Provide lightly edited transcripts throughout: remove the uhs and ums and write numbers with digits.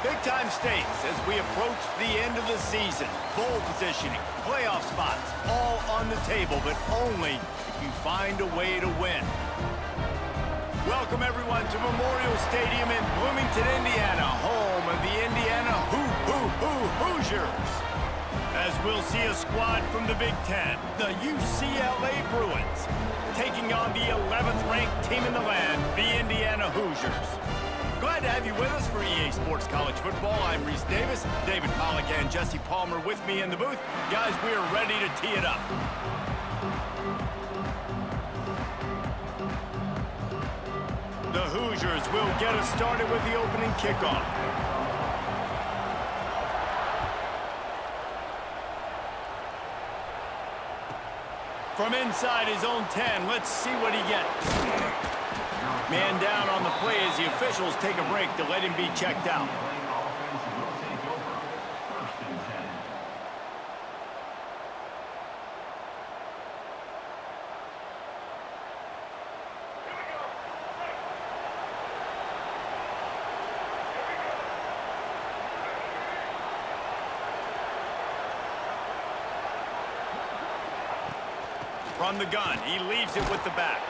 Big-time stakes as we approach the end of the season. Bowl positioning, playoff spots, all on the table, but only if you find a way to win. Welcome, everyone, to Memorial Stadium in Bloomington, Indiana, home of the Indiana Hoosiers. As we'll see a squad from the Big Ten, the UCLA Bruins, taking on the 11th-ranked team in the land, the Indiana Hoosiers. Glad to have you with us for EA Sports College Football. I'm Reese Davis, David Pollack, and Jesse Palmer with me in the booth. Guys, we are ready to tee it up. The Hoosiers will get us started with the opening kickoff. From inside his own 10, let's see what he gets. Man down on the play as the officials take a break to let him be checked out. From the gun, he leaves it with the back.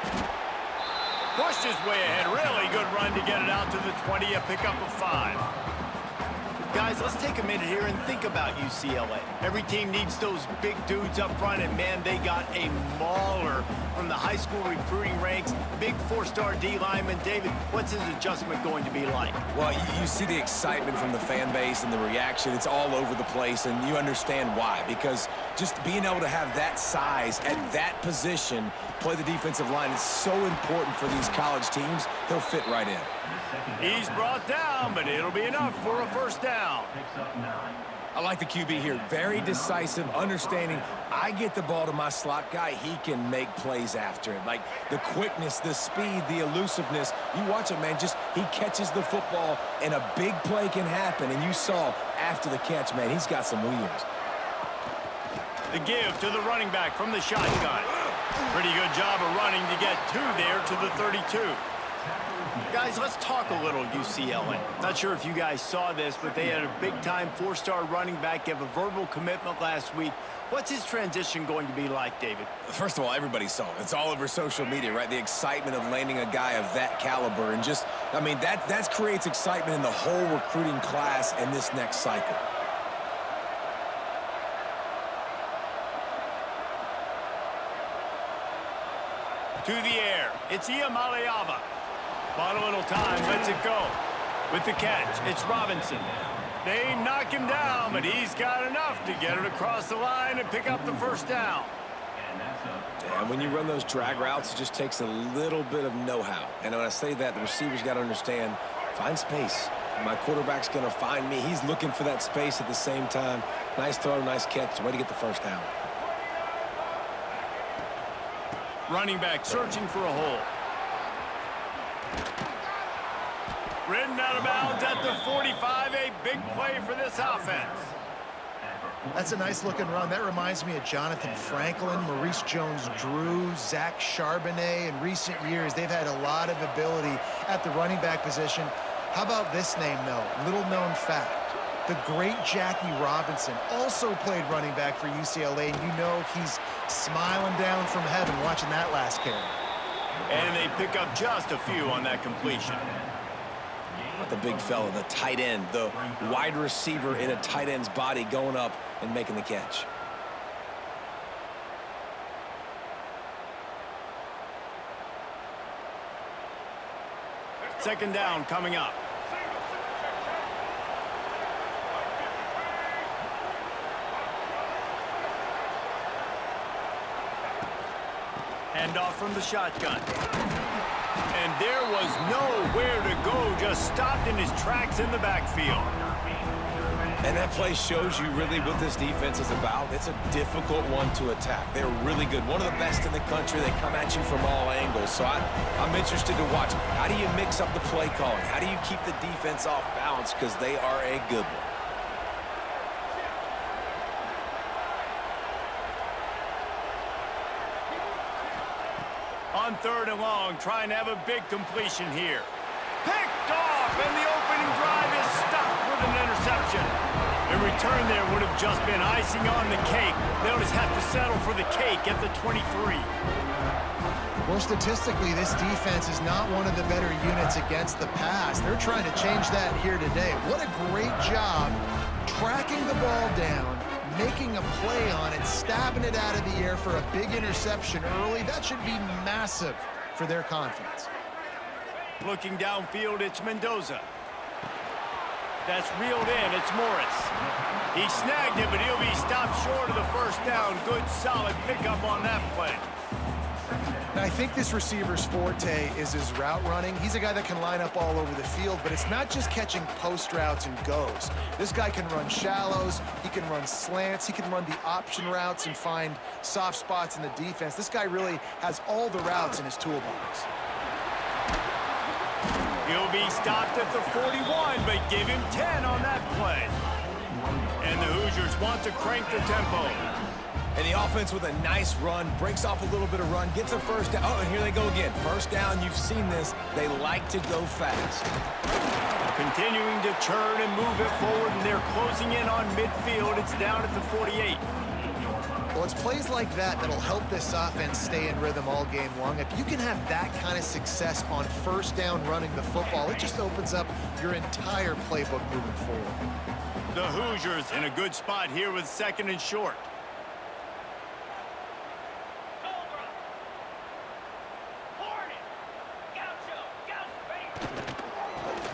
Pushed his way ahead. Really good run to get it out to the 20, a pickup of 5. Guys, let's take a minute here and think about UCLA. Every team needs those big dudes up front, and man, they got a mauler from the high school recruiting ranks. Big 4-star D lineman. David, what's his adjustment going to be like? Well, you see the excitement from the fan base and the reaction. It's all over the place, and you understand why. Because just being able to have that size at that position, play the defensive line, is so important for these college teams. He'll fit right in. He's brought down, but it'll be enough for a first down. I like the QB here. Very decisive, understanding I get the ball to my slot guy, he can make plays after it. Like the quickness, the speed, the elusiveness. You watch it, man, just he catches the football and a big play can happen. And you saw after the catch, man, he's got some wheels. The give to the running back from the shotgun. Pretty good job of running to get 2 there to the 32. Guys, let's talk a little UCLA. Not sure if you guys saw this, but they had a big-time 4-star running back give a verbal commitment last week. What's his transition going to be like, David? First of all, everybody saw it. It's all over social media, right? The excitement of landing a guy of that caliber. And just, I mean, that creates excitement in the whole recruiting class in this next cycle. To the air, it's Iamaleava. Bought a little time, lets it go. With the catch, it's Robinson. They knock him down, but he's got enough to get it across the line and pick up the first down. And when you run those drag routes, it just takes a little bit of know-how. And when I say that, the receiver's got to understand, find space. My quarterback's going to find me. He's looking for that space at the same time. Nice throw, nice catch. Way to get the first down. Running back searching for a hole. Ridden out of bounds at the 45, a big play for this offense. That's a nice-looking run. That reminds me of Jonathan Franklin, Maurice Jones-Drew, Zach Charbonnet. In recent years, they've had a lot of ability at the running back position. How about this name, though? Little-known fact. The great Jackie Robinson also played running back for UCLA, and you know he's smiling down from heaven watching that last carry. And they pick up just a few on that completion. The big fella, the tight end, the wide receiver in a tight end's body going up and making the catch. Second down coming up. Handoff from the shotgun. And there was nowhere to go, just stopped in his tracks in the backfield. And that play shows you really what this defense is about. It's a difficult one to attack. They're really good. One of the best in the country. They come at you from all angles. So I'm interested to watch. How do you mix up the play calling? How do you keep the defense off balance? Because they are a good one. On 3rd and long, trying to have a big completion here. Picked off, and the opening drive is stopped with a interception. A return there would have just been icing on the cake. They'll just have to settle for the cake at the 23. Well, statistically, this defense is not one of the better units against the pass. They're trying to change that here today. What a great job tracking the ball down, making a play on it, stabbing it out of the air for a big interception early. That should be massive for their confidence. Looking downfield, it's Mendoza. That's reeled in, it's Morris. He snagged it, but he'll be stopped short of the first down. Good, solid pickup on that play. Now, I think this receiver's forte is his route running. He's a guy that can line up all over the field, but it's not just catching post routes and goes. This guy can run shallows, he can run slants, he can run the option routes and find soft spots in the defense. This guy really has all the routes in his toolbox. He'll be stopped at the 41, but give him 10 on that play. And the Hoosiers want to crank the tempo. And the offense with a nice run, breaks off a little bit of run, gets a first down. Oh, and here they go again. First down, you've seen this. They like to go fast. Continuing to churn and move it forward, and they're closing in on midfield. It's down at the 48. Well, it's plays like that that'll help this offense stay in rhythm all game long. If you can have that kind of success on first down running the football, it just opens up your entire playbook moving forward. The Hoosiers in a good spot here with 2nd and short.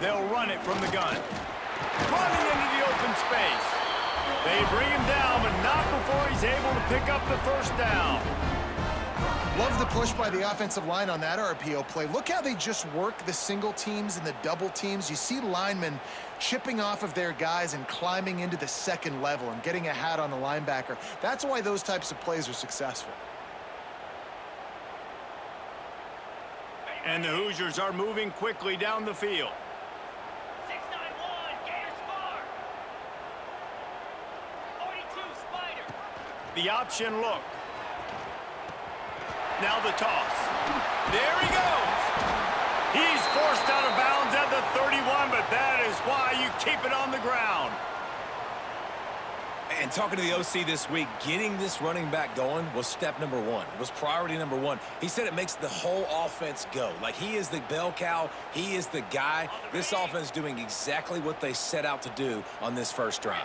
They'll run it from the gun. Running into the open space. They bring him down, but not before he's able to pick up the first down. Love the push by the offensive line on that RPO play. Look how they just work the single teams and the double teams. You see linemen chipping off of their guys and climbing into the second level and getting a hat on the linebacker. That's why those types of plays are successful. And the Hoosiers are moving quickly down the field. The option look. Now the toss. There he goes. He's forced out of bounds at the 31, but that is why you keep it on the ground. And talking to the OC this week, getting this running back going was step number one. It was priority number one. He said it makes the whole offense go. Like, he is the bell cow. He is the guy. This offense doing exactly what they set out to do on this first drive.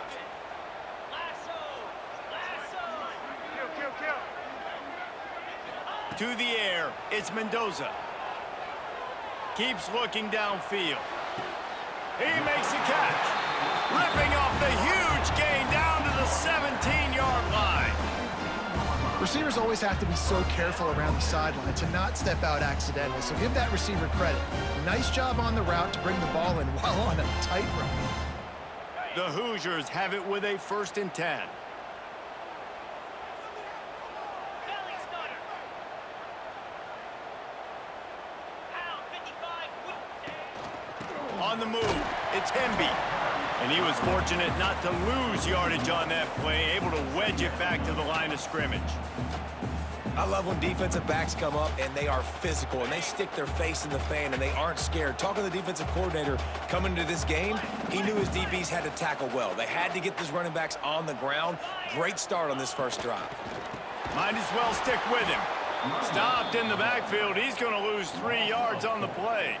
To the air, it's Mendoza. Keeps looking downfield. He makes a catch. Ripping off the huge gain down to the 17-yard line. Receivers always have to be so careful around the sideline to not step out accidentally, so give that receiver credit. Nice job on the route to bring the ball in while on a tightrope. The Hoosiers have it with a 1st and 10. On the move, it's Hemby. And he was fortunate not to lose yardage on that play, able to wedge it back to the line of scrimmage. I love when defensive backs come up and they are physical and they stick their face in the fan and they aren't scared. Talking to the defensive coordinator coming into this game, he knew his DBs had to tackle well. They had to get these running backs on the ground. Great start on this first drive. Might as well stick with him. Stopped in the backfield. He's going to lose 3 yards on the play.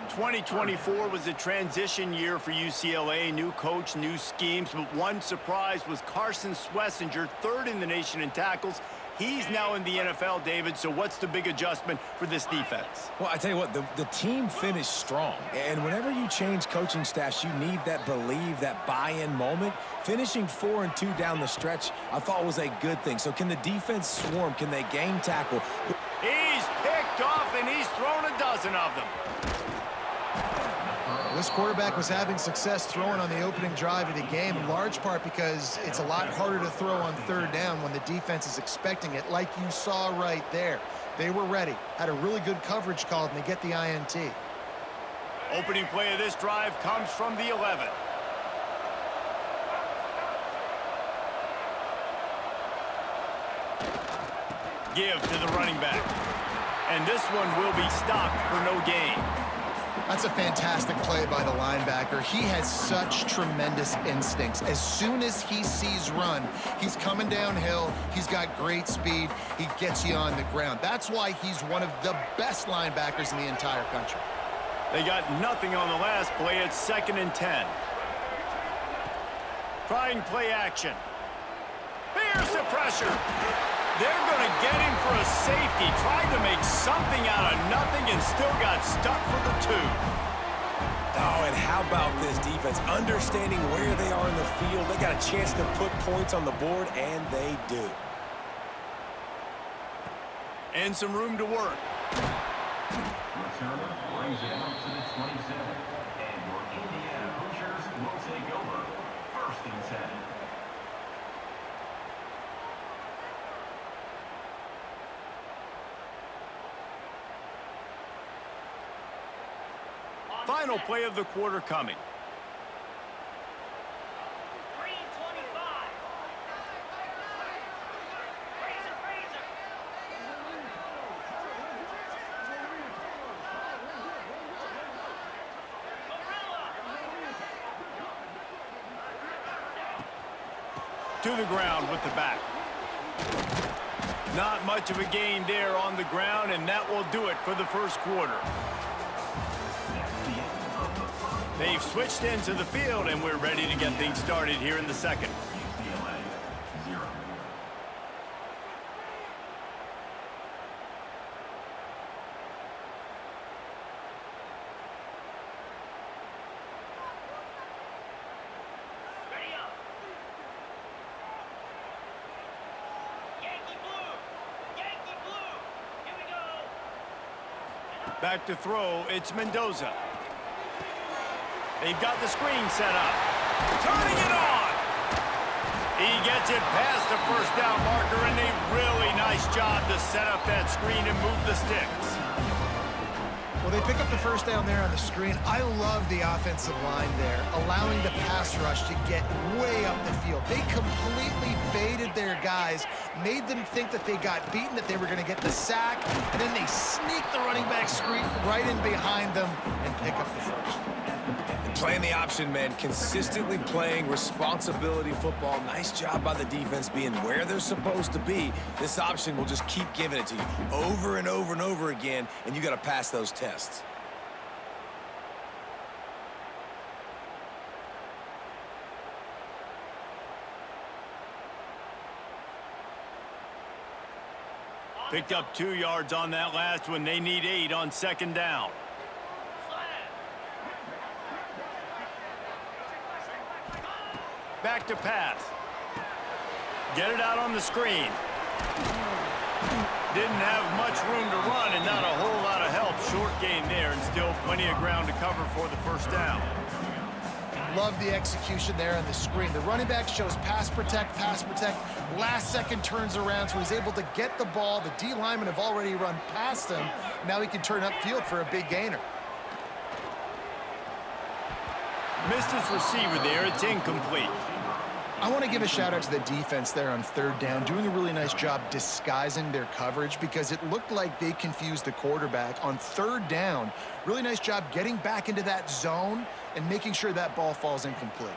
2024 was a transition year for UCLA. New coach, new schemes, but one surprise was Carson Schlesinger, 3rd in the nation in tackles. He's now in the NFL, David, so what's the big adjustment for this defense? Well, I tell you what, the team finished strong. And whenever you change coaching staffs, you need that believe, that buy-in moment. Finishing 4-2 down the stretch, I thought was a good thing. So can the defense swarm? Can they game tackle? He's picked off, and he's thrown a dozen of them. This quarterback was having success throwing on the opening drive of the game, in large part because it's a lot harder to throw on 3rd down when the defense is expecting it, like you saw right there. They were ready, had a really good coverage called, and they get the INT. Opening play of this drive comes from the 11. Give to the running back. And this one will be stopped for no gain. That's a fantastic play by the linebacker. He has such tremendous instincts. As soon as he sees run, he's coming downhill. He's got great speed. He gets you on the ground. That's why he's one of the best linebackers in the entire country. They got nothing on the last play. It's 2nd and 10. Trying play action. Here's the pressure. They're going to get him for a safety. Tried to make something out of nothing and still got stuck for the 2. Oh, and how about this defense? Understanding where they are in the field. They got a chance to put points on the board, and they do. And some room to work. Returner brings it up to the 27. And your Indiana Hoosiers will take over. 1st and 10. Final play of the quarter coming. To the ground with the back. Not much of a gain there on the ground, and that will do it for the first quarter. They've switched into the field, and we're ready to get things started here in the second. UCLA 0. Ready up. Yankee blue. Yankee blue. Here we go. Back to throw, it's Mendoza. They've got the screen set up. Turning it on. He gets it past the first down marker, and a really nice job to set up that screen and move the sticks. Well, they pick up the first down there on the screen. I love the offensive line there, allowing the pass rush to get way up the field. They completely baited their guys, made them think that they got beaten, that they were going to get the sack, and then they sneak the running back screen right in behind them and pick up the first. Playing the option, man. Consistently playing responsibility football. Nice job by the defense being where they're supposed to be. This option will just keep giving it to you over and over and over again, and you got to pass those tests. Picked up 2 yards on that last one. They need 8 on 2nd down. Back to pass. Get it out on the screen. Didn't have much room to run and not a whole lot of help. Short gain there and still plenty of ground to cover for the first down. Love the execution there on the screen. The running back shows pass protect, last second turns around, so he's able to get the ball. The D linemen have already run past him. Now he can turn upfield for a big gainer. Missed his receiver there. It's incomplete. I want to give a shout out to the defense there on 3rd down, doing a really nice job disguising their coverage because it looked like they confused the quarterback on 3rd down. Really nice job getting back into that zone and making sure that ball falls incomplete.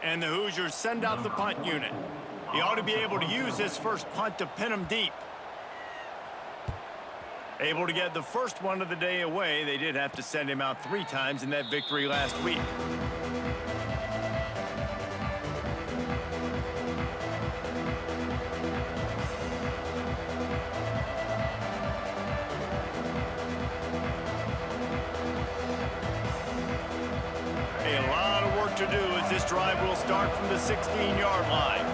And the Hoosiers send out the punt unit. He ought to be able to use his first punt to pin him deep. Able to get the first one of the day away. They did have to send him out 3 times in that victory last week. A lot of work to do as this drive will start from the 16-yard line.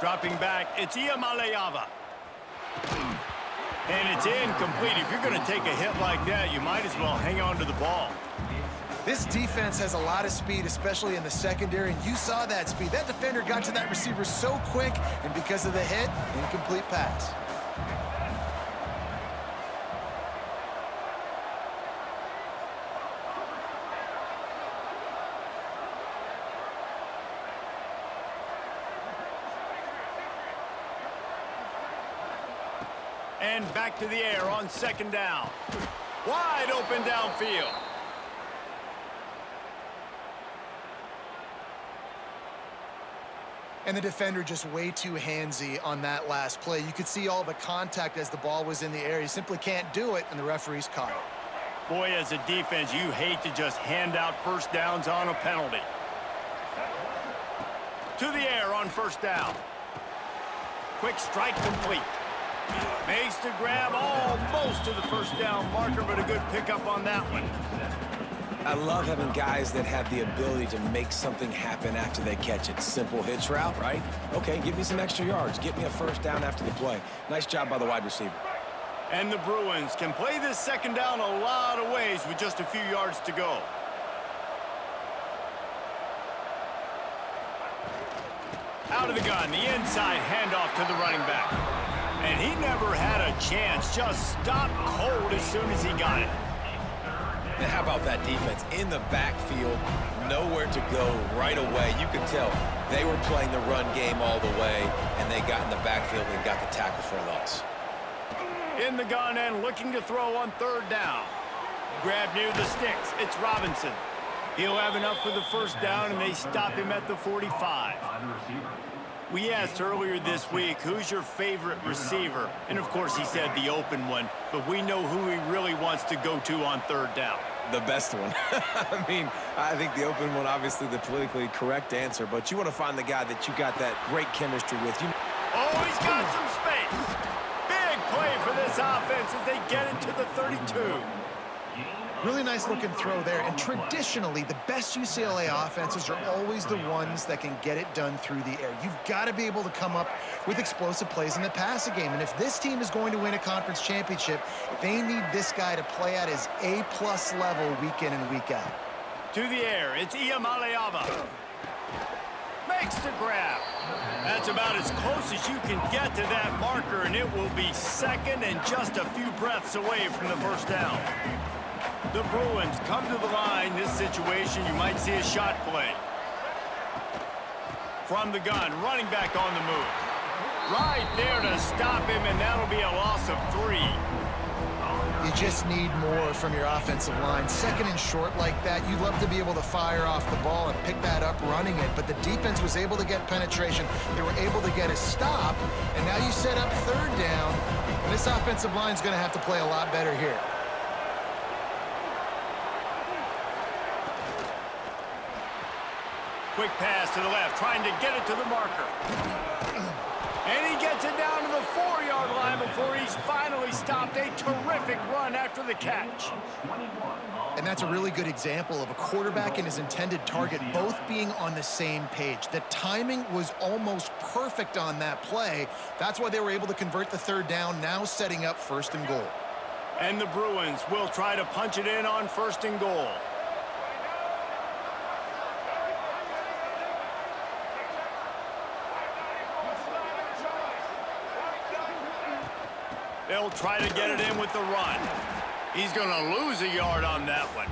Dropping back, it's Iamaleava. And it's incomplete. If you're going to take a hit like that, you might as well hang on to the ball. This defense has a lot of speed, especially in the secondary, and you saw that speed. That defender got to that receiver so quick, and because of the hit, incomplete pass. And back to the air on second down. Wide open downfield. And the defender just way too handsy on that last play. You could see all the contact as the ball was in the air. You simply can't do it, and the referees caught it. Boy, as a defense, you hate to just hand out first downs on a penalty. To the air on first down. Quick strike complete. Makes the grab almost to the first down marker, but a good pickup on that one. I love having guys that have the ability to make something happen after they catch it. Simple hitch route, right? Okay, give me some extra yards. Get me a first down after the play. Nice job by the wide receiver. And the Bruins can play this second down a lot of ways with just a few yards to go. Out of the gun, the inside handoff to the running back. And he never had a chance, just stopped cold as soon as he got it. And how about that defense in the backfield, nowhere to go right away. You could tell they were playing the run game all the way, and they got in the backfield and got the tackle for a loss. In the gun and looking to throw on third down. Grab near the sticks. It's Robinson. He'll have enough for the first down, and they stop him at the 45. We asked earlier this week, who's your favorite receiver? And, of course, he said the open one, but we know who he really wants to go to on third down. The best one. I mean, I think the open one, obviously the politically correct answer, but you want to find the guy that you got that great chemistry with. Oh, he's got some space. Big play for this offense as they get it to the 32. Really nice looking throw there, and traditionally the best UCLA offenses are always the ones that can get it done through the air. You've got to be able to come up with explosive plays in the passing game, and if this team is going to win a conference championship, they need this guy to play at his A+ level week in and week out. To the air, it's Iamaleava. Makes the grab. That's about as close as you can get to that marker, and it will be second and just a few breaths away from the first down. The Bruins come to the line. This situation, you might see a shot play. From the gun, running back on the move. Right there to stop him, and that'll be a loss of 3. You just need more from your offensive line. Second and short like that, you'd love to be able to fire off the ball and pick that up running it, but the defense was able to get penetration. They were able to get a stop, and now you set up third down, and this offensive line's going to have to play a lot better here. Quick pass to the left, trying to get it to the marker. And he gets it down to the 4-yard line before he's finally stopped. A terrific run after the catch. And that's a really good example of a quarterback and his intended target both being on the same page. The timing was almost perfect on that play. That's why they were able to convert the third down, now setting up first and goal. And the Bruins will try to punch it in on first and goal. They'll try to get it in with the run. He's going to lose a yard on that one.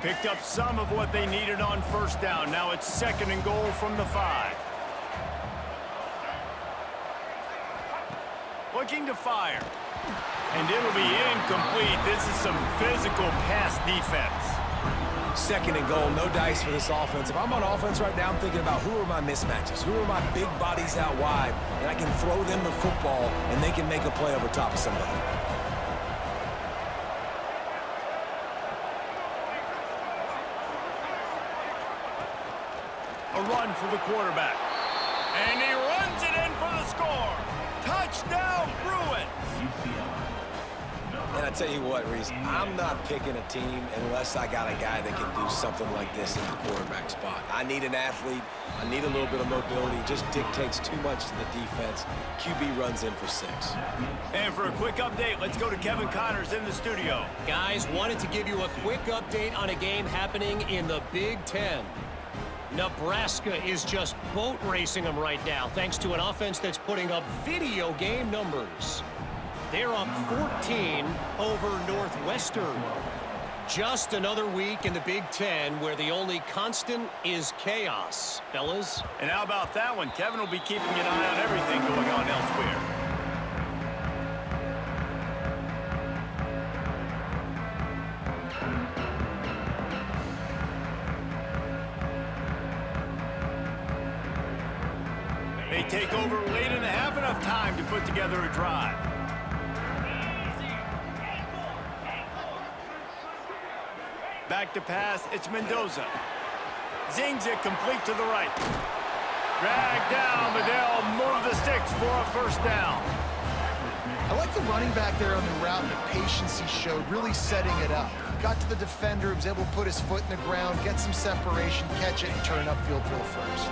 Picked up some of what they needed on first down. Now it's second and goal from the 5. Looking to fire. And it'll be incomplete. This is some physical pass defense. Second and goal, no dice for this offense. If I'm on offense right now, I'm thinking about who are my mismatches, who are my big bodies out wide, and I can throw them the football, and they can make a play over top of somebody. A run for the quarterback. And he runs it in for the score. Touchdown, Bruins! And I I tell you what, Reese, I'm not picking a team unless I got a guy that can do something like this in the quarterback spot. I need an athlete. I need a little bit of mobility. It just dictates too much to the defense. QB runs in for 6. And for a quick update, let's go to Kevin Connors in the studio. Guys, wanted to give you a quick update on a game happening in the Big Ten. Nebraska is just boat racing them right now, thanks to an offense that's putting up video game numbers. They're up 14 over Northwestern. Just another week in the Big Ten where the only constant is chaos, fellas. And how about that one? Kevin will be keeping an eye on everything going on elsewhere. They take over late in the half, enough time to put together a drive. Back to pass, it's Mendoza. Zings it complete to the right. Drag down, but they'll move the sticks for a first down. I like the running back there on the route and the patience he showed, really setting it up. Got to the defender, was able to put his foot in the ground, get some separation, catch it, and turn upfield for the first.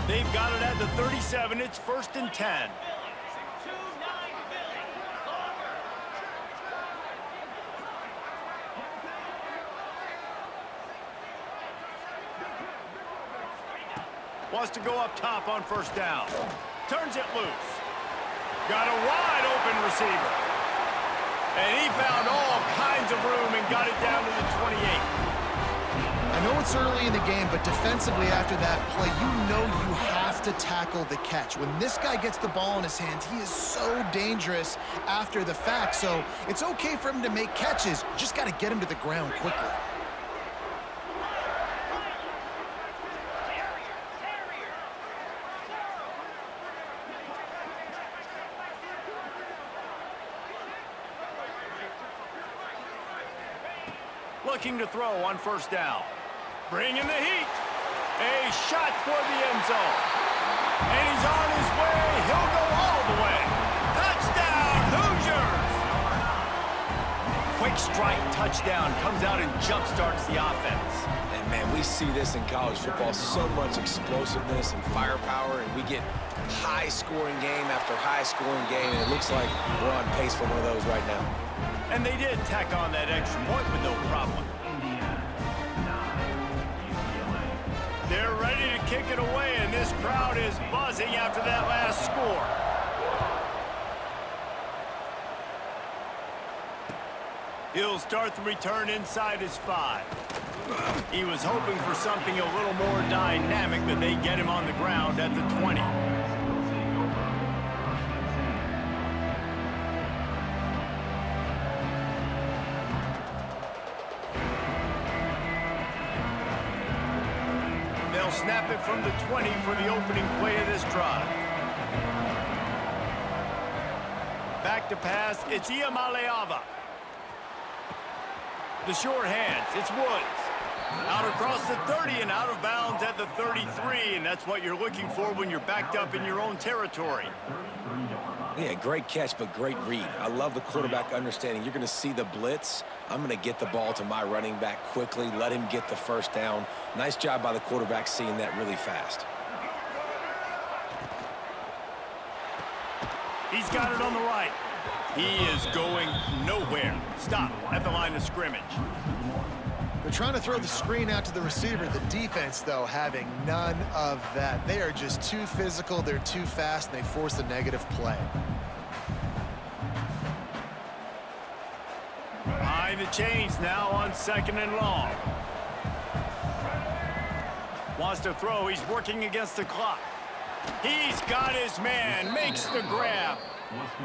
They've got it at the 37. It's 1st and 10. Wants to go up top on first down. Turns it loose. Got a wide open receiver. And he found all kinds of room and got it down to the 28. I know it's early in the game, but defensively after that play, you know you have to tackle the catch. When this guy gets the ball in his hands, he is so dangerous after the fact. So it's okay for him to make catches. You just got to get him to the ground quickly. Looking to throw on first down. Bringing the heat. A shot toward the end zone. And he's on his way. He'll go all the way. Touchdown, Hoosiers! Quick strike touchdown. Comes out and jump-starts the offense. And, man, we see this in college football, so much explosiveness and firepower, and we get high-scoring game after high-scoring game, and it looks like we're on pace for one of those right now. And they did tack on that extra point with no problem. They're ready to kick it away, and this crowd is buzzing after that last score. He'll start the return inside his 5. He was hoping for something a little more dynamic, but they get him on the ground at the 20. They'll snap it from the 20 for the opening play of this drive. Back to pass, it's Iamaleava. The short hands, it's Woods. Out across the 30 and out of bounds at the 33, and that's what you're looking for when you're backed up in your own territory. Yeah, great catch, but great read. I love the quarterback understanding. You're going to see the blitz. I'm going to get the ball to my running back quickly, let him get the first down. Nice job by the quarterback seeing that really fast. He's got it on the right. He is going nowhere. Stop at the line of scrimmage. They're trying to throw the screen out to the receiver. The defense, though, having none of that. They are just too physical. They're too fast, and they force a negative play. Behind the chains now on 2nd and long. Wants to throw. He's working against the clock. He's got his man. Makes the grab.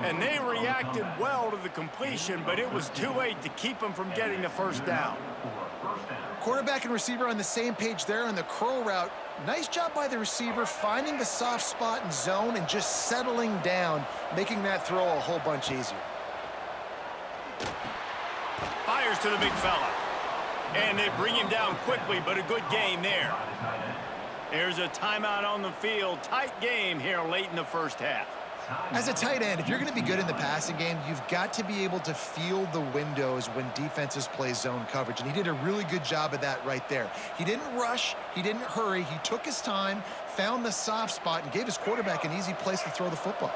And they reacted well to the completion, but it was too late to keep him from getting the first down. Quarterback and receiver on the same page there on the curl route. Nice job by the receiver finding the soft spot in zone and just settling down, making that throw a whole bunch easier. Fires to the big fella. And they bring him down quickly, but a good game there. There's a timeout on the field. Tight game here late in the first half. As a tight end, if you're going to be good in the passing game, you've got to be able to feel the windows when defenses play zone coverage, and he did a really good job of that right there. He didn't rush, he didn't hurry, he took his time, found the soft spot, and gave his quarterback an easy place to throw the football.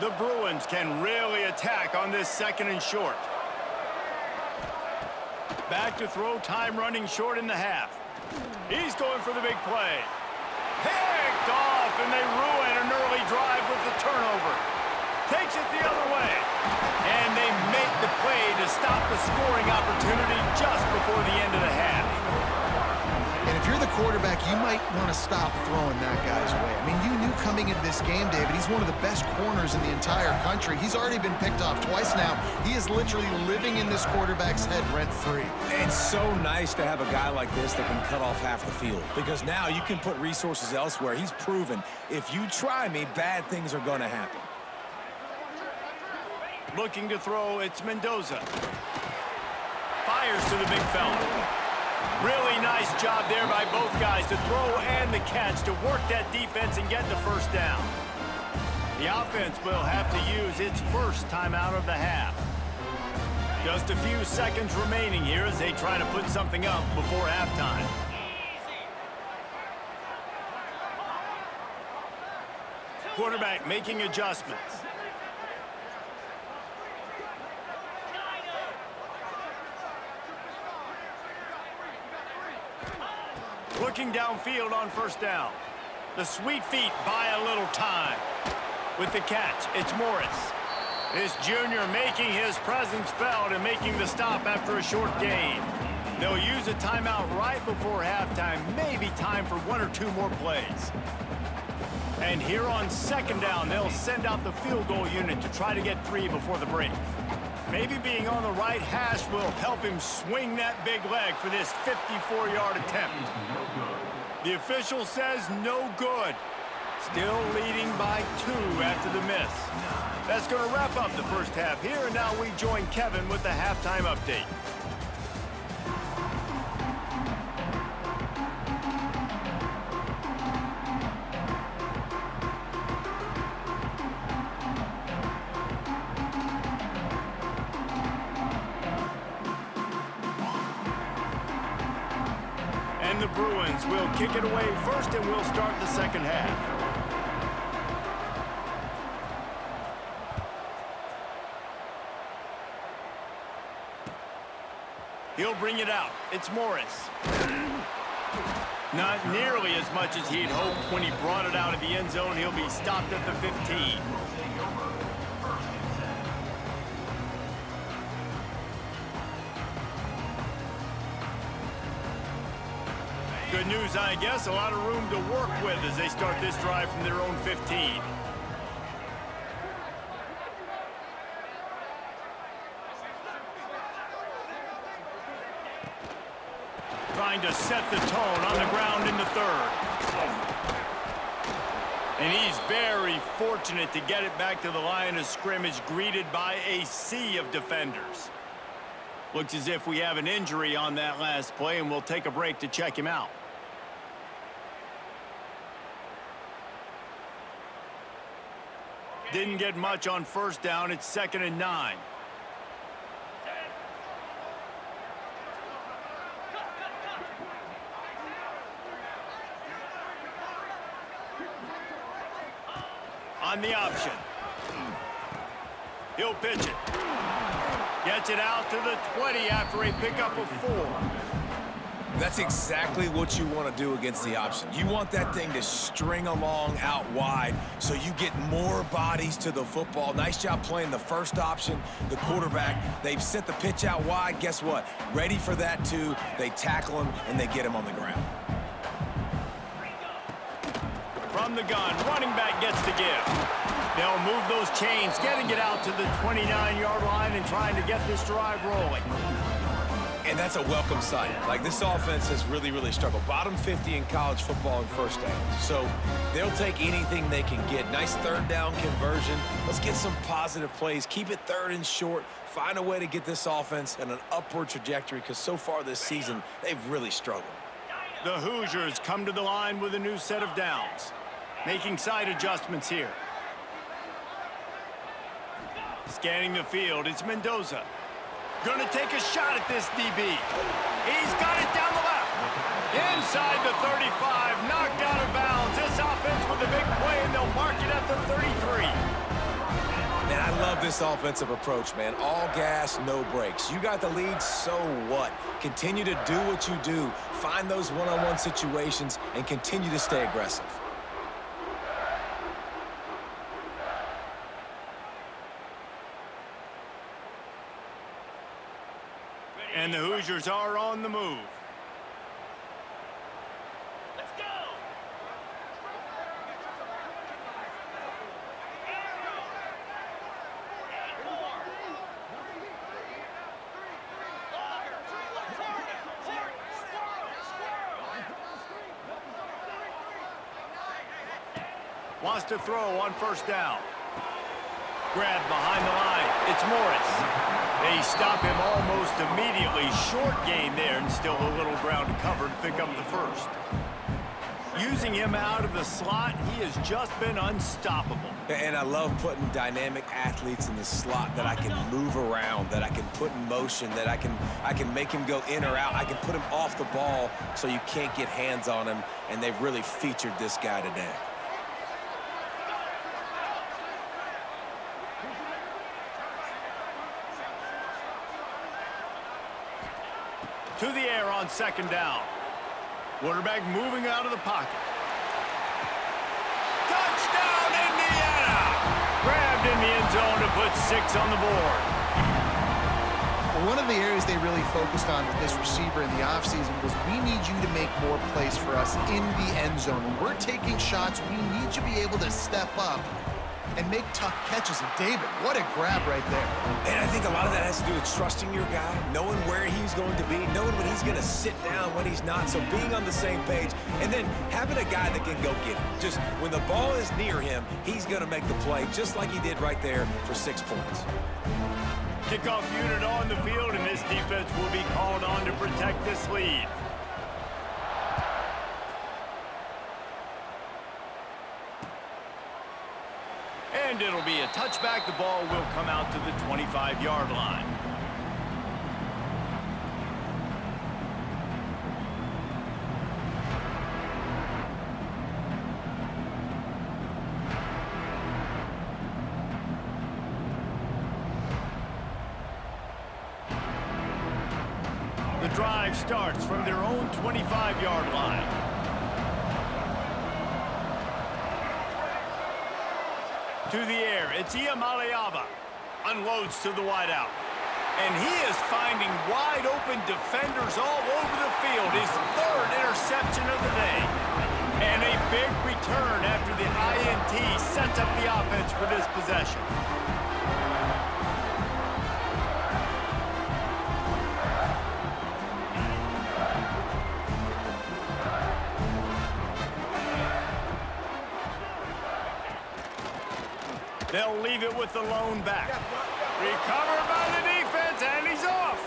The Bruins can really attack on this 2nd and short. Back to throw, time running short in the half. He's going for the big play. Picked off, and they ruin an early drive with the turnover. Takes it the other way. And they make the play to stop the scoring opportunity just before the end of the half. And if you're the quarterback, you might want to stop throwing that guy's way. I mean, you knew coming into this game, David, he's one of the best corners in the entire country. He's already been picked off twice now. He is literally living in this quarterback's head rent-free. It's so nice to have a guy like this that can cut off half the field, because now you can put resources elsewhere. He's proven if you try me, bad things are going to happen. Looking to throw, it's Mendoza. Fires to the big fella. Really nice job there by both guys to throw and the catch to work that defense and get the first down. The offense will have to use its first timeout of the half. Just a few seconds remaining here as they try to put something up before halftime. Quarterback making adjustments. Looking downfield on first down. The sweet feet buy a little time. With the catch, it's Morris. This junior making his presence felt and making the stop after a short gain. They'll use a timeout right before halftime. Maybe time for 1 or 2 more plays. And here on 2nd down, they'll send out the field goal unit to try to get 3 before the break. Maybe being on the right hash will help him swing that big leg for this 54-yard attempt. The official says no good. Still leading by 2 after the miss. That's going to wrap up the first half here, and now we join Kevin with the halftime update. And the Bruins will kick it away first, and we'll start the 2nd half. He'll bring it out. It's Morris. Not nearly as much as he'd hoped when he brought it out of the end zone. He'll be stopped at the 15. Good news, I guess. A lot of room to work with as they start this drive from their own 15. Trying to set the tone on the ground in the 3rd. And he's very fortunate to get it back to the line of scrimmage, greeted by a sea of defenders. Looks as if we have an injury on that last play, and we'll take a break to check him out. Didn't get much on first down. It's 2nd and 9. On the option. He'll pitch it. Gets it out to the 20 after a pickup of 4. That's exactly what you want to do against the option. You want that thing to string along out wide so you get more bodies to the football. Nice job playing the first option. The quarterback, they've sent the pitch out wide. Guess what? Ready for that too. They tackle him and they get him on the ground. From the gun, running back gets to give. They'll move those chains, getting it out to the 29-yard line and trying to get this drive rolling. And that's a welcome sight. Like, this offense has really, really struggled. Bottom 50 in college football in first downs. So they'll take anything they can get. Nice 3rd down conversion. Let's get some positive plays. Keep it 3rd and short. Find a way to get this offense in an upward trajectory, because so far this season, they've really struggled. The Hoosiers come to the line with a new set of downs. Making side adjustments here. Scanning the field, it's Mendoza. Gonna take a shot at this DB. He's got it down the left. Inside the 35, knocked out of bounds. This offense with a big play, and they'll mark it at the 33. Man, I love this offensive approach, man. All gas, no brakes. You got the lead, so what? Continue to do what you do. Find those one-on-one situations and continue to stay aggressive. And the Hoosiers are on the move. Let's go! Wants to throw on first down. Grabbed behind the line. It's Morris. They stop him almost immediately. Short gain there, and still a little ground to cover to pick up the first. Using him out of the slot, he has just been unstoppable. And I love putting dynamic athletes in the slot that I can move around, that I can put in motion, that I can make him go in or out. I can put him off the ball so you can't get hands on him, and they've really featured this guy today. To the air on second down. Quarterback moving out of the pocket. Touchdown, Indiana! Grabbed in the end zone to put 6 on the board. One of the areas they really focused on with this receiver in the offseason was, we need you to make more plays for us in the end zone. When we're taking shots, we need you to be able to step up and make tough catches. And David, what a grab right there. And I think a lot of that has to do with trusting your guy, knowing where he's going to be, knowing when he's going to sit down, when he's not. So being on the same page, and then having a guy that can go get him. Just when the ball is near him, he's going to make the play, just like he did right there for 6 points. Kickoff unit on the field, and this defense will be called on to protect this lead. And it'll be a touchback. The ball will come out to the 25-yard line. The drive starts from their own 25-yard line. To the air, it's Iamaleava. Unloads to the wideout. And he is finding wide-open defenders all over the field. His 3rd interception of the day. And a big return after the INT sets up the offense for this possession. They'll leave it with the lone back. Recovered by the defense, and he's off.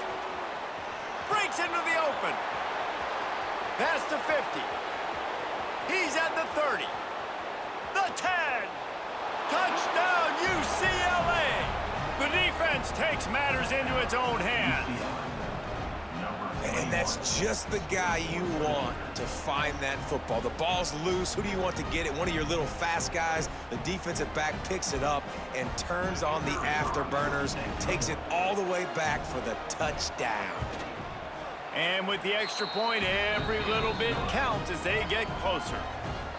Breaks into the open. Past the 50. He's at the 30. The 10. Touchdown, UCLA. The defense takes matters into its own hands. And that's just the guy you want to find that football. The ball's loose. Who do you want to get it? One of your little fast guys. The defensive back picks it up and turns on the afterburners, takes it all the way back for the touchdown. And with the extra point, every little bit counts as they get closer.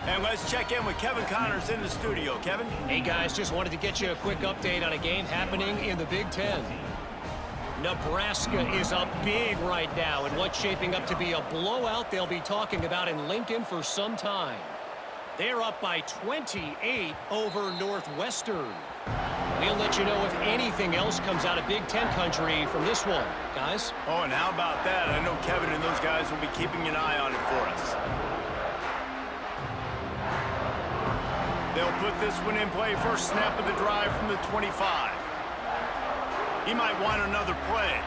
And let's check in with Kevin Connors in the studio. Kevin? Hey, guys, just wanted to get you a quick update on a game happening in the Big Ten. Nebraska is up big right now in what's shaping up to be a blowout they'll be talking about in Lincoln for some time. They're up by 28 over Northwestern. We'll let you know if anything else comes out of Big Ten country from this one, guys. Oh, and how about that? I know Kevin and those guys will be keeping an eye on it for us. They'll put this one in play. First snap of the drive from the 25. He might want another play.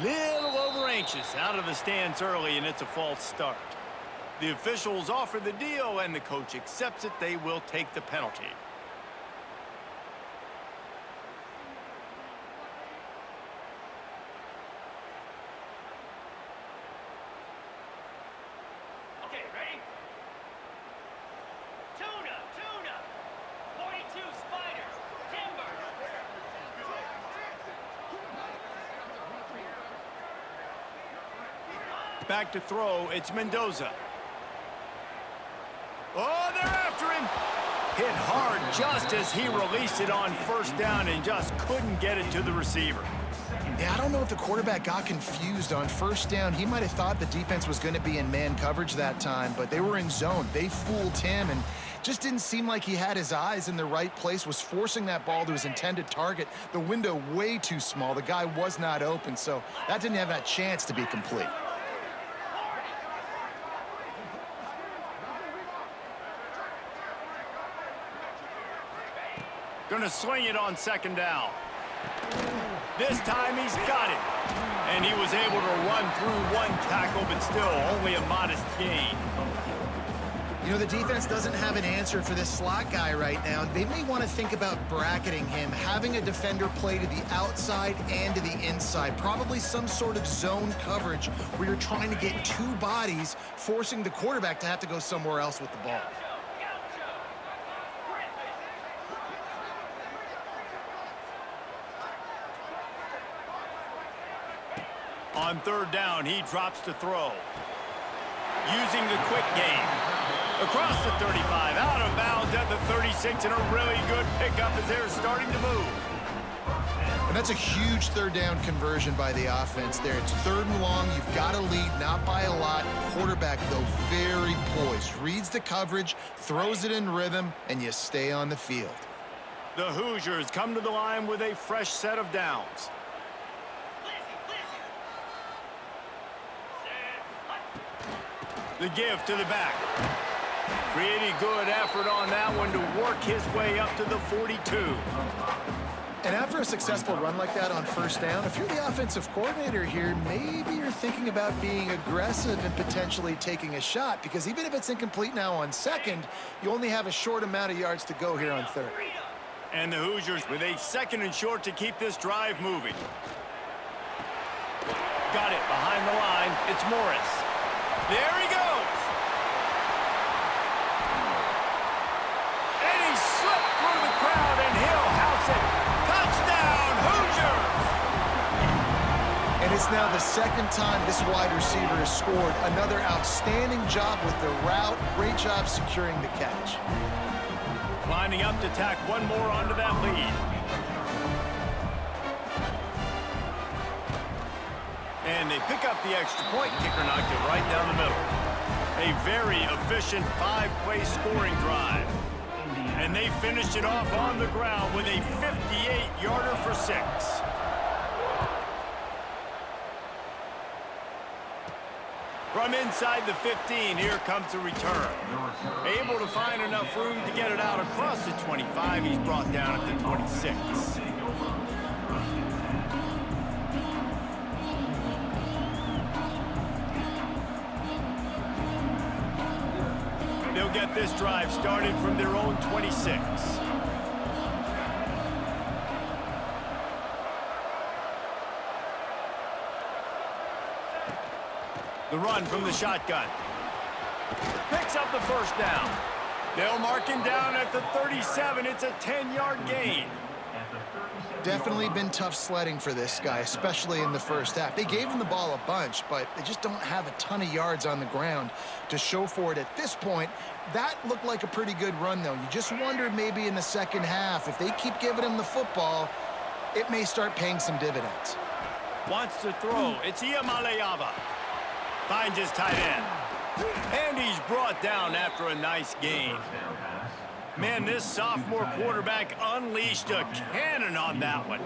Little over anxious out of the stands early, and it's a false start. The officials offer the deal, and the coach accepts it. They will take the penalty. Okay, ready? Tuna, tuna. 42 spider. Timber. Back to throw, it's Mendoza. Oh, they're after him. Hit hard just as he released it on first down and just couldn't get it to the receiver. Yeah, I don't know if the quarterback got confused on first down. He might have thought the defense was going to be in man coverage that time, but they were in zone. They fooled him and just didn't seem like he had his eyes in the right place, was forcing that ball to his intended target. The window way too small. The guy was not open, so that didn't have that chance to be complete. Gonna swing it on second down. This time he's got it. And he was able to run through one tackle, but still only a modest gain. You know, the defense doesn't have an answer for this slot guy right now. They may want to think about bracketing him, having a defender play to the outside and to the inside. Probably some sort of zone coverage where you're trying to get two bodies, forcing the quarterback to have to go somewhere else with the ball. On third down, he drops to throw. Using the quick game. Across the 35, out of bounds at the 36, and a really good pickup as they're starting to move. And that's a huge third down conversion by the offense there. It's third and long. You've got to lead, not by a lot. Quarterback, though, very poised. Reads the coverage, throws it in rhythm, and you stay on the field. The Hoosiers come to the line with a fresh set of downs. The give to the back. Pretty good effort on that one to work his way up to the 42. And after a successful run like that on first down, if you're the offensive coordinator here, maybe you're thinking about being aggressive and potentially taking a shot, because even if it's incomplete now on second, you only have a short amount of yards to go here on third. And the Hoosiers with a second and short to keep this drive moving. Got it behind the line. It's Morris. There he goes. And he slipped through the crowd, and he'll house it. Touchdown, Hoosiers! And it's now the second time this wide receiver has scored. Another outstanding job with the route. Great job securing the catch. Lining up to tack one more onto that lead. And they pick up the extra point. Kicker knocked it right down the middle. A very efficient five-play scoring drive. And they finished it off on the ground with a 58-yarder for 6. From inside the 15, here comes the return. Able to find enough room to get it out across the 25. He's brought down at the 26. They'll get this drive started from their own 26. The run from the shotgun. Picks up the first down. They'll mark him down at the 37. It's a 10-yard gain. Definitely been tough sledding for this guy, especially in the first half. They gave him the ball a bunch, but they just don't have a ton of yards on the ground to show for it at this point. That looked like a pretty good run, though. You just wonder maybe in the second half, if they keep giving him the football, it may start paying some dividends. Wants to throw. It's Iamaleava. Finds his tight end. And he's brought down after a nice gain. Man, this sophomore quarterback unleashed a cannon on that one.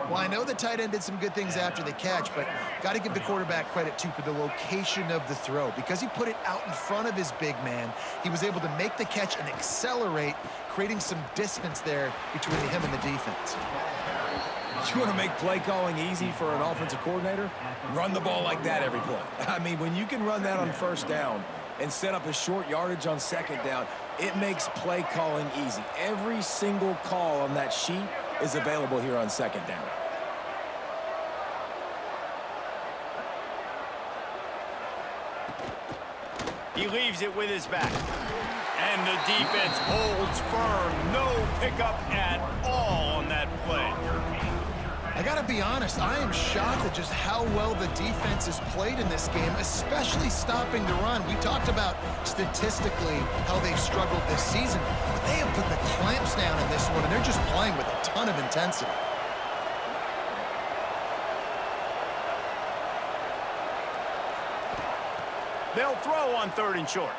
Well, I know the tight end did some good things after the catch, but got to give the quarterback credit, too, for the location of the throw. Because he put it out in front of his big man, he was able to make the catch and accelerate, creating some distance there between him and the defense. You want to make play calling easy for an offensive coordinator? Run the ball like that every play. I mean, when you can run that on first down, and set up a short yardage on second down, it makes play calling easy. Every single call on that sheet is available here on second down. He leaves it with his back. And the defense holds firm. No pickup at all on that play. I got to be honest, I am shocked at just how well the defense has played in this game, especially stopping the run. We talked about statistically how they've struggled this season, but they have put the clamps down in this one, and they're just playing with a ton of intensity. They'll throw on 3rd and short.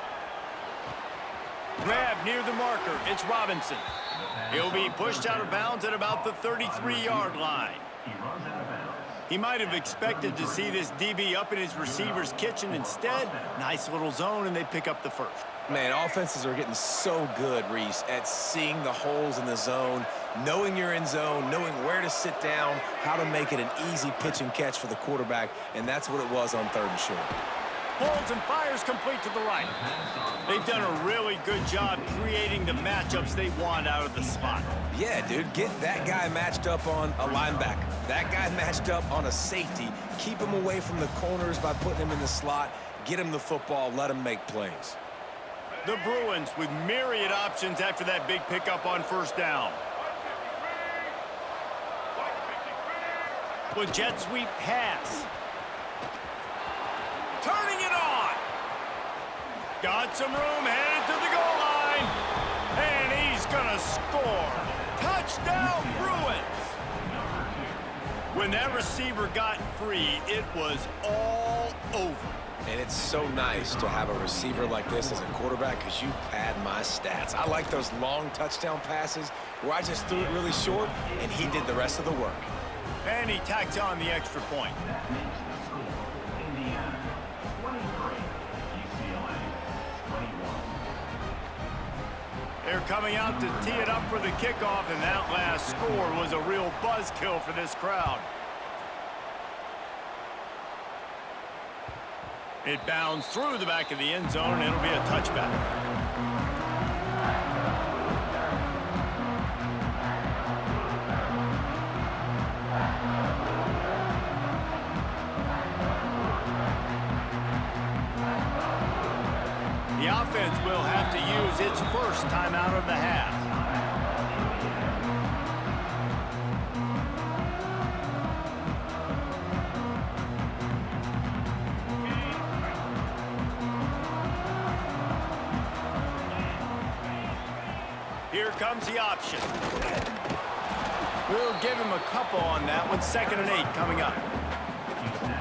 Grab near the marker. It's Robinson. He'll be pushed out of bounds at about the 33-yard line. He might have expected to see this DB up in his receiver's kitchen. Instead, nice little zone, and they pick up the first. Man, offenses are getting so good, Reese, at seeing the holes in the zone, knowing you're in zone, knowing where to sit down, how to make it an easy pitch and catch for the quarterback, and that's what it was on 3rd and short. Pulls and fires complete to the right. They've done a really good job creating the matchups they want out of the slot. Yeah, dude, get that guy matched up on a linebacker. That guy matched up on a safety. Keep him away from the corners by putting him in the slot. Get him the football. Let him make plays. The Bruins with myriad options after that big pickup on 1st down. With jet sweep pass. Turning it on. Got some room, headed to the goal line. And he's going to score. Touchdown, Bruins. When that receiver got free, it was all over. And it's so nice to have a receiver like this as a quarterback because you pad my stats. I like those long touchdown passes where I just threw it really short and he did the rest of the work. And he tacks on the extra point. That makes the score Indiana 23, UCLA 21. They're coming out to tee it up for the kickoff, and that last score was a real buzzkill for this crowd. It bounds through the back of the end zone, and it'll be a touchback. The offense will have to use its first timeout of the half. Here comes the option. We'll give him a couple on that one. 2nd and 8 coming up.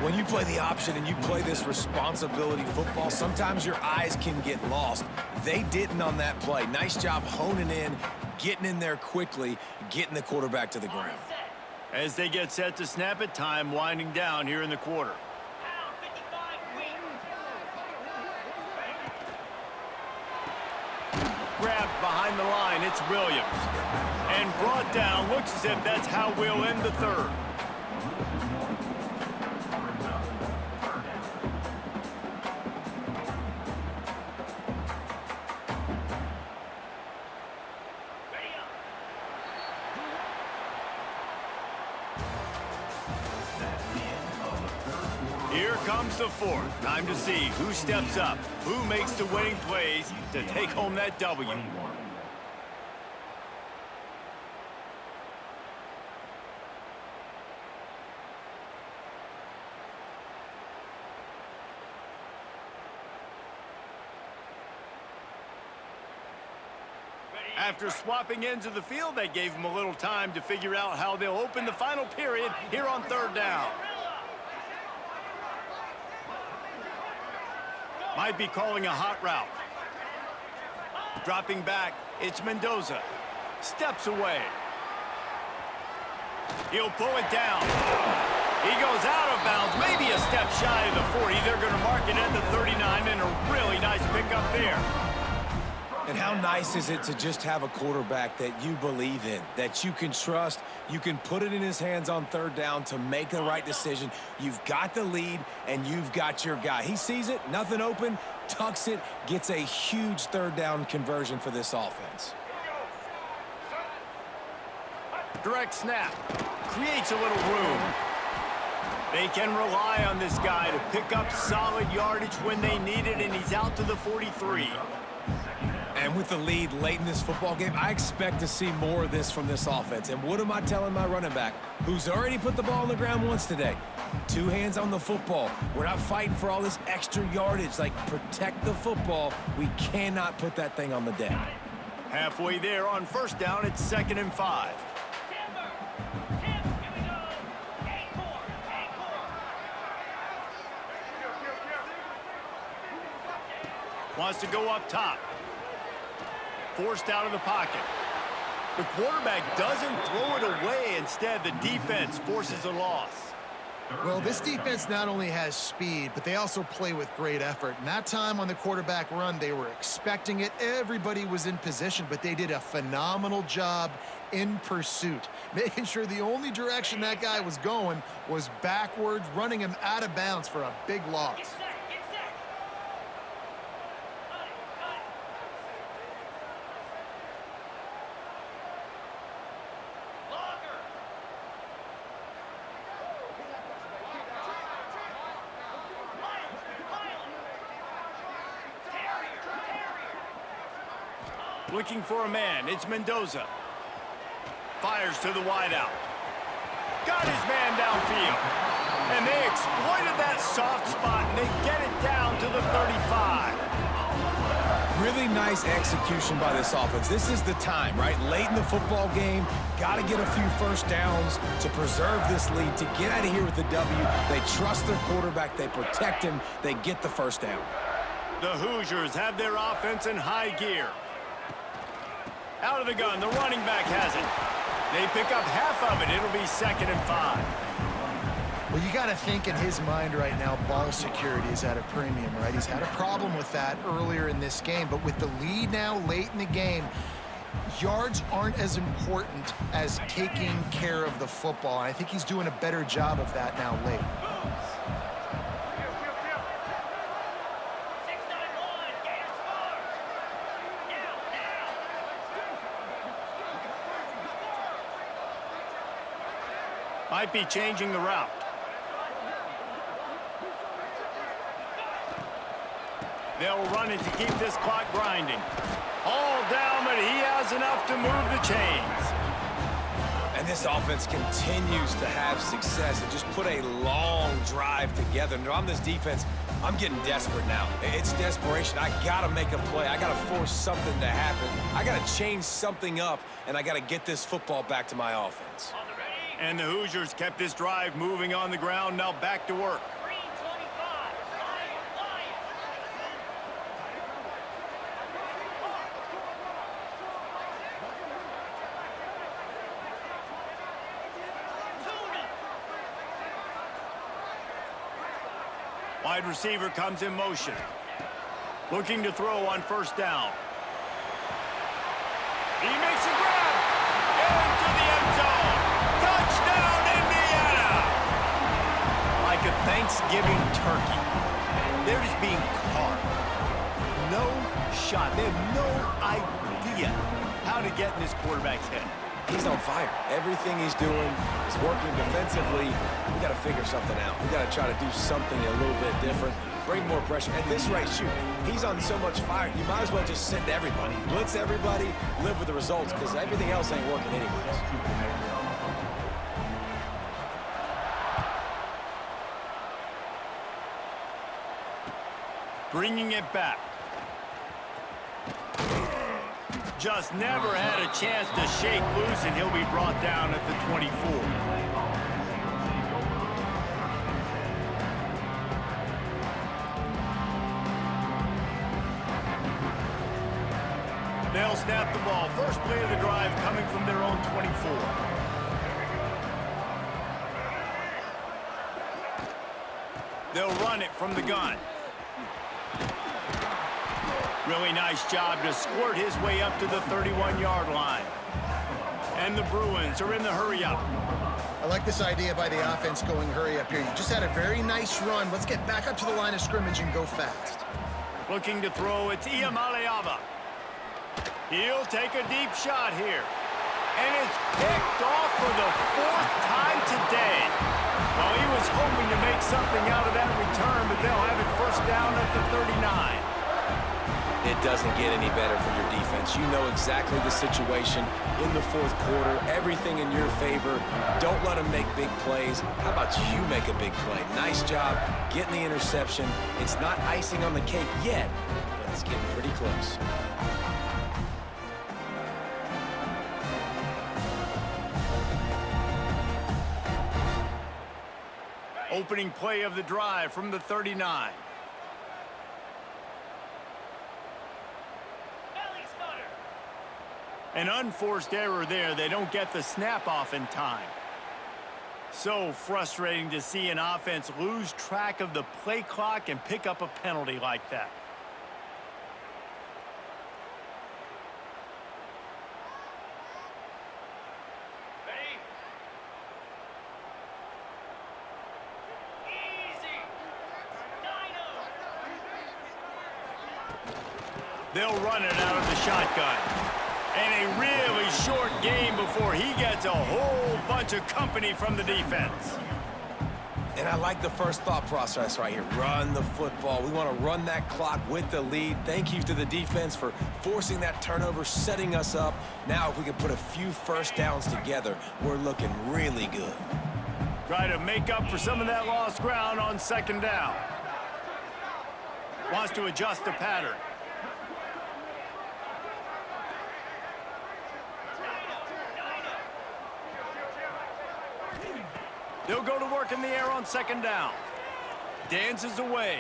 When you play the option and you play this responsibility football, sometimes your eyes can get lost. They didn't on that play. Nice job honing in, getting in there quickly, getting the quarterback to the ground. As they get set to snap it, time winding down here in the quarter. Pound 55 wing. Grabbed behind the line, it's Williams. And brought down, looks as if that's how we'll end the 3rd. Here comes the 4th. Time to see who steps up, who makes the winning plays to take home that W. After swapping ends of the field, they gave them a little time to figure out how they'll open the final period here on 3rd down. Might be calling a hot route. Dropping back, it's Mendoza. Steps away. He'll pull it down. He goes out of bounds, maybe a step shy of the 40. They're going to mark it at the 39, and a really nice pickup there. And how nice is it to just have a quarterback that you believe in, that you can trust, you can put it in his hands on third down to make the right decision. You've got the lead, and you've got your guy. He sees it, nothing open, tucks it, gets a huge third down conversion for this offense. Direct snap. Creates a little room. They can rely on this guy to pick up solid yardage when they need it, and he's out to the 43. And with the lead late in this football game, I expect to see more of this from this offense. And what am I telling my running back, who's already put the ball on the ground once today? 2 hands on the football. We're not fighting for all this extra yardage. Like, protect the football. We cannot put that thing on the deck. Halfway there on first down, it's 2nd and 5. Wants to go up top. Forced out of the pocket. The quarterback doesn't throw it away. Instead, the defense forces a loss. Well, this defense not only has speed, but they also play with great effort. And that time on the quarterback run, they were expecting it. Everybody was in position, but they did a phenomenal job in pursuit, making sure the only direction that guy was going was backwards, running him out of bounds for a big loss. Looking for a man. It's Mendoza. Fires to the wideout. Got his man downfield. And they exploited that soft spot, and they get it down to the 35. Really nice execution by this offense. This is the time, right? Late in the football game, got to get a few first downs to preserve this lead, to get out of here with the W. They trust their quarterback. They protect him. They get the first down. The Hoosiers have their offense in high gear. Out of the gun, the running back has it. They pick up half of it. It'll be 2nd and 5. Well, you got to think in his mind right now, ball security is at a premium, right? He's had a problem with that earlier in this game, but with the lead now late in the game, yards aren't as important as taking care of the football. And I think he's doing a better job of that now late. Might be changing the route. They'll run it to keep this clock grinding. All down, but he has enough to move the chains. And this offense continues to have success and just put a long drive together. And on this defense, I'm getting desperate now. It's desperation. I got to make a play. I got to force something to happen. I got to change something up, and I got to get this football back to my offense. And the Hoosiers kept this drive moving on the ground. Now back to work. Green 25. Lions. Wide receiver comes in motion. Looking to throw on first down. He makes a grab. Into the end zone. Touchdown, Indiana! Like a Thanksgiving turkey. They're just being carved. No shot. They have no idea how to get in this quarterback's head. He's on fire. Everything he's doing is working defensively. We got to figure something out. We got to try to do something a little bit different. Bring more pressure. At this rate, shoot, he's on so much fire, you might as well just send everybody. Blitz everybody, live with the results, because everything else ain't working anyways. Bringing it back. Just never had a chance to shake loose, and he'll be brought down at the 24. They'll snap the ball. First play of the drive coming from their own 24. They'll run it from the gun. Really nice job to squirt his way up to the 31-yard line. And the Bruins are in the hurry-up. I like this idea by the offense going hurry up here. You just had a very nice run. Let's get back up to the line of scrimmage and go fast. Looking to throw, it's Iamaleava. He'll take a deep shot here. And it's picked off for the 4th time today. Well, he was hoping to make something out of that return, but they'll have it first down at the 39. It doesn't get any better for your defense. You know exactly the situation in the 4th quarter. Everything in your favor. Don't let them make big plays. How about you make a big play? Nice job getting the interception. It's not icing on the cake yet, but it's getting pretty close. Opening play of the drive from the 39. An unforced error there. They don't get the snap off in time. So frustrating to see an offense lose track of the play clock and pick up a penalty like that. Ready? Easy. Dino. They'll run it out of the shotgun. And a really short game before he gets a whole bunch of company from the defense. And I like the first thought process right here. Run the football. We want to run that clock with the lead. Thank you to the defense for forcing that turnover, setting us up. Now, if we can put a few first downs together, we're looking really good. Try to make up for some of that lost ground on 2nd down. Wants to adjust the pattern. They'll go to work in the air on 2nd down. Dances away.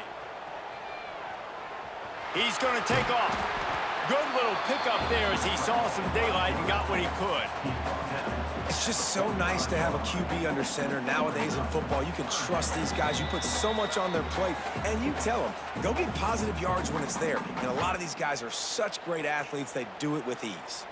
He's going to take off. Good little pickup there as he saw some daylight and got what he could. It's just so nice to have a QB under center. Nowadays in football, you can trust these guys. You put so much on their plate, and you tell them, go get positive yards when it's there. And a lot of these guys are such great athletes, they do it with ease.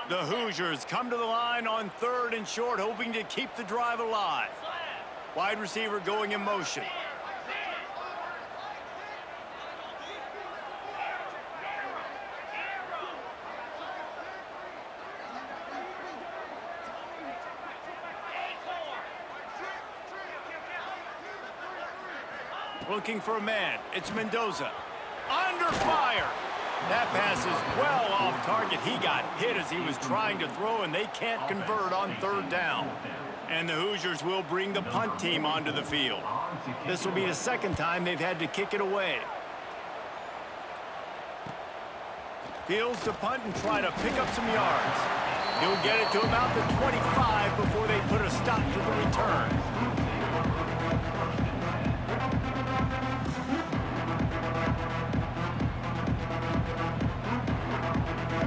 The Hoosiers come to the line on 3rd and short, hoping to keep the drive alive. Wide receiver going in motion. Looking for a man. It's Mendoza. Under fire. That pass is well off target. He got hit as he was trying to throw, and they can't convert on 3rd down. And the Hoosiers will bring the punt team onto the field. This will be the 2nd time they've had to kick it away. Fields to punt and try to pick up some yards. He'll get it to about the 25 before they put a stop to the return.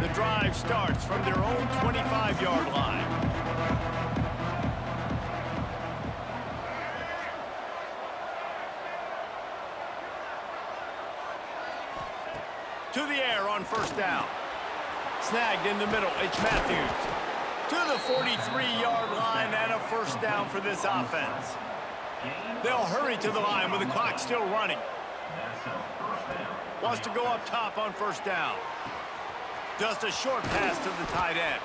The drive starts from their own 25-yard line. To the air on 1st down. Snagged in the middle, it's Matthews. To the 43-yard line and a 1st down for this offense. They'll hurry to the line with the clock still running. Wants to go up top on 1st down. Just a short pass to the tight end.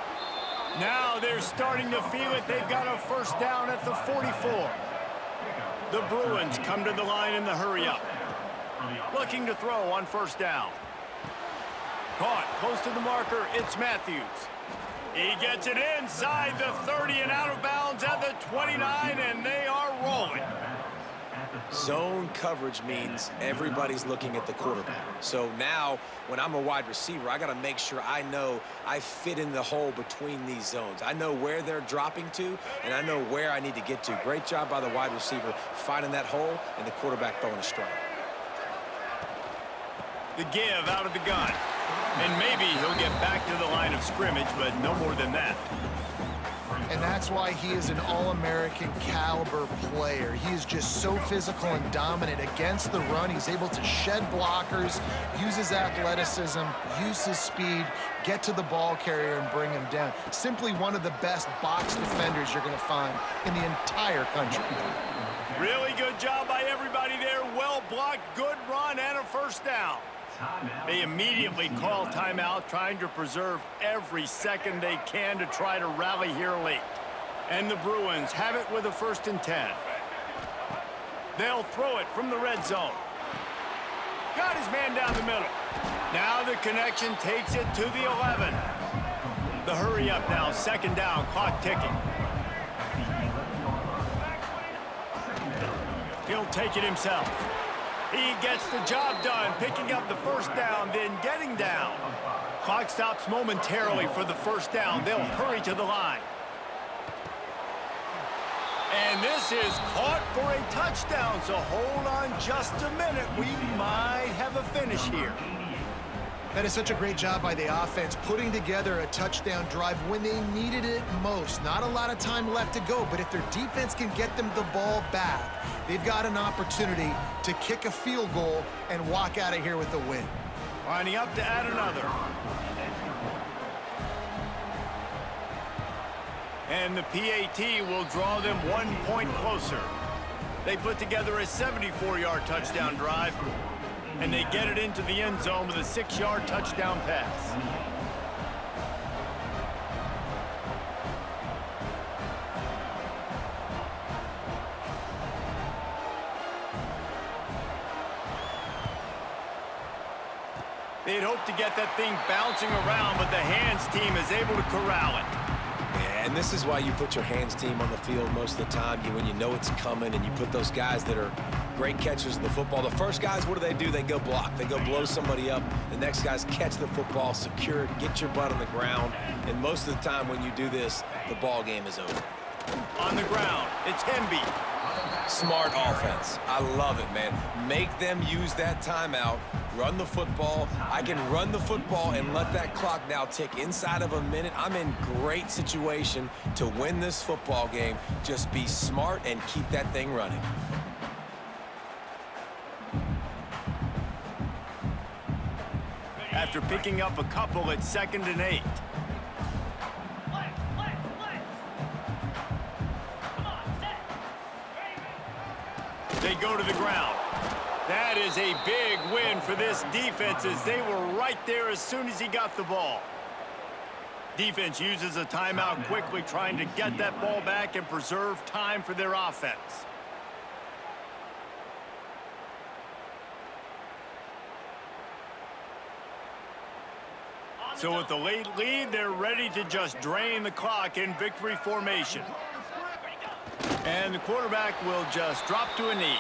Now they're starting to feel it. They've got a 1st down at the 44. The Bruins come to the line in the hurry-up. Looking to throw on 1st down. Caught close to the marker. It's Matthews. He gets it inside the 30 and out of bounds at the 29, and they are rolling. Zone coverage means everybody's looking at the quarterback. So now, when I'm a wide receiver, I got to make sure I know I fit in the hole between these zones. I know where they're dropping to, and I know where I need to get to. Great job by the wide receiver finding that hole, and the quarterback throwing a strike. The give out of the gun. And maybe he'll get back to the line of scrimmage, but no more than that. And that's why he is an All-American caliber player. He is just so physical and dominant against the run. He's able to shed blockers, use his athleticism, use his speed, get to the ball carrier and bring him down. Simply one of the best box defenders you're going to find in the entire country. Really good job by everybody there. Well blocked, good run, and a first down. They immediately call timeout, trying to preserve every second they can to try to rally here late. And the Bruins have it with a 1st and 10. They'll throw it from the red zone. Got his man down the middle. Now the connection takes it to the 11. The hurry up now, 2nd down, clock ticking. He'll take it himself. He gets the job done, picking up the 1st down, then getting down. Clock stops momentarily for the 1st down. They'll hurry to the line. And this is caught for a touchdown, so hold on just a minute. We might have a finish here. That is such a great job by the offense, putting together a touchdown drive when they needed it most. Not a lot of time left to go, but if their defense can get them the ball back, they've got an opportunity to kick a field goal and walk out of here with a win. Lining up to add another. And the PAT will draw them 1 point closer. They put together a 74-yard touchdown drive, and they get it into the end zone with a 6-yard touchdown pass. They'd hoped to get that thing bouncing around, but the hands team is able to corral it. Yeah, and this is why you put your hands team on the field most of the time. When you know it's coming, and you put those guys that are great catchers of the football. The first guys, what do? They go block. They go blow somebody up. The next guys catch the football, secure it, get your butt on the ground. And most of the time when you do this, the ball game is over. On the ground, it's Hemby. Smart offense. I love it, man. Make them use that timeout, run the football. I can run the football and let that clock now tick inside of a minute. I'm in great situation to win this football game. Just be smart and keep that thing running. After picking up a couple at 2nd and 8. They go to the ground. That is a big win for this defense, as they were right there as soon as he got the ball. Defense uses a timeout quickly, trying to get that ball back and preserve time for their offense. So with the late lead, they're ready to just drain the clock in victory formation. And the quarterback will just drop to a knee.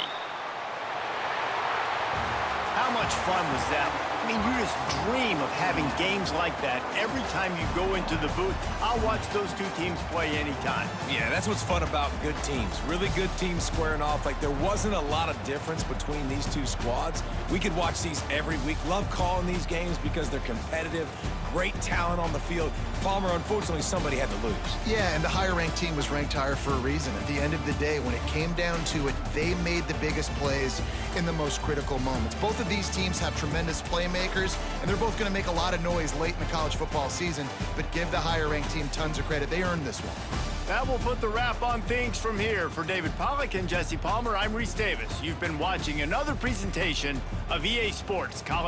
How much fun was that? I mean, you just dream of having games like that every time you go into the booth. I'll watch those two teams play anytime. Yeah, that's what's fun about good teams. Really good teams squaring off. Like, there wasn't a lot of difference between these two squads. We could watch these every week. Love calling these games because they're competitive. Great talent on the field. Palmer, unfortunately, somebody had to lose. Yeah, and the higher-ranked team was ranked higher for a reason. At the end of the day, when it came down to it, they made the biggest plays in the most critical moments. Both of these teams have tremendous playmakers, and they're both going to make a lot of noise late in the college football season, but give the higher-ranked team tons of credit. They earned this one. That will put the wrap on things from here. For David Pollack and Jesse Palmer, I'm Reese Davis. You've been watching another presentation of EA Sports College